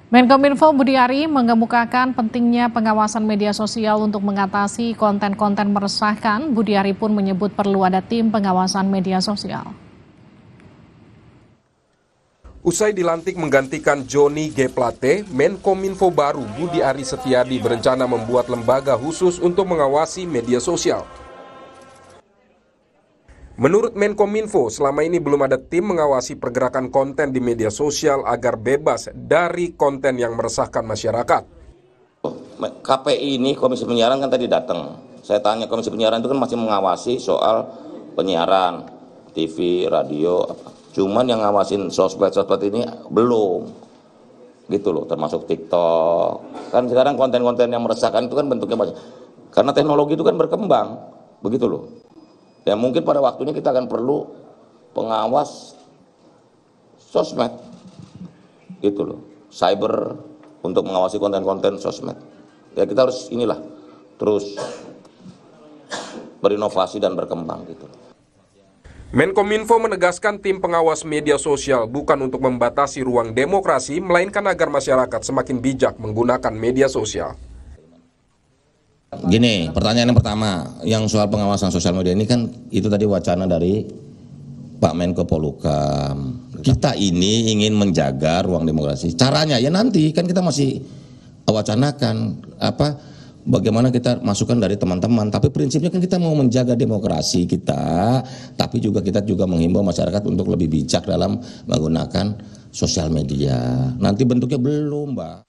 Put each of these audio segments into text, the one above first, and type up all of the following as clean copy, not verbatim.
Menkominfo Budi Ari mengemukakan pentingnya pengawasan media sosial untuk mengatasi konten-konten meresahkan. Budi Ari pun menyebut perlu ada tim pengawasan media sosial. Usai dilantik menggantikan Johnny G. Plate, Menkominfo baru Budi Ari Setiadi berencana membuat lembaga khusus untuk mengawasi media sosial. Menurut Menkominfo, selama ini belum ada tim mengawasi pergerakan konten di media sosial agar bebas dari konten yang meresahkan masyarakat. KPI ini, Komisi Penyiaran kan tadi datang. Saya tanya, Komisi Penyiaran itu kan masih mengawasi soal penyiaran, TV, radio, cuman yang ngawasin sosmed ini belum. Gitu loh, termasuk TikTok. Kan sekarang konten-konten yang meresahkan itu kan bentuknya banyak. Karena teknologi itu kan berkembang, begitu loh. Ya mungkin pada waktunya kita akan perlu pengawas sosmed, gitu loh, cyber untuk mengawasi konten-konten sosmed. Ya kita harus terus berinovasi dan berkembang gitu. Menkominfo menegaskan tim pengawas media sosial bukan untuk membatasi ruang demokrasi, melainkan agar masyarakat semakin bijak menggunakan media sosial. Gini, pertanyaan yang pertama, yang soal pengawasan sosial media ini kan itu tadi wacana dari Pak Menko Polhukam. Kita ini ingin menjaga ruang demokrasi. Caranya ya nanti kan kita masih wacanakan bagaimana kita masukkan dari teman-teman. Tapi prinsipnya kan kita mau menjaga demokrasi kita, tapi kita juga menghimbau masyarakat untuk lebih bijak dalam menggunakan sosial media. Nanti bentuknya belum, Mbak.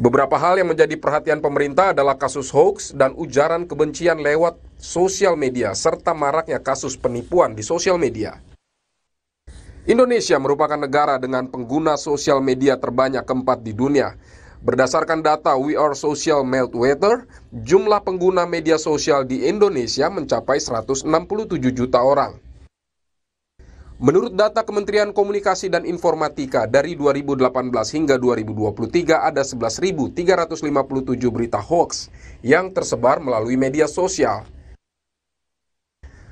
Beberapa hal yang menjadi perhatian pemerintah adalah kasus hoax dan ujaran kebencian lewat sosial media, serta maraknya kasus penipuan di sosial media. Indonesia merupakan negara dengan pengguna sosial media terbanyak keempat di dunia. Berdasarkan data We Are Social Meltwater, jumlah pengguna media sosial di Indonesia mencapai 167 juta orang. Menurut data Kementerian Komunikasi dan Informatika, dari 2018 hingga 2023 ada 11.357 berita hoax yang tersebar melalui media sosial.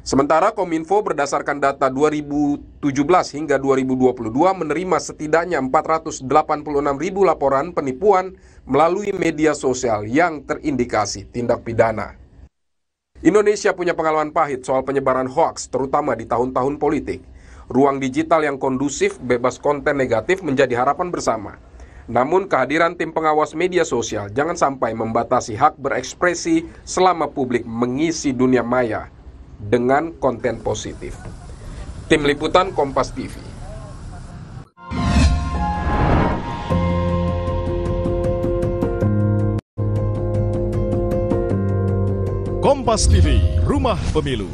Sementara Kominfo berdasarkan data 2017 hingga 2022 menerima setidaknya 486.000 laporan penipuan melalui media sosial yang terindikasi tindak pidana. Indonesia punya pengalaman pahit soal penyebaran hoax, terutama di tahun-tahun politik. Ruang digital yang kondusif, bebas konten negatif menjadi harapan bersama. Namun kehadiran tim pengawas media sosial jangan sampai membatasi hak berekspresi selama publik mengisi dunia maya dengan konten positif. Tim Liputan Kompas TV. Kompas TV, Rumah Pemilu.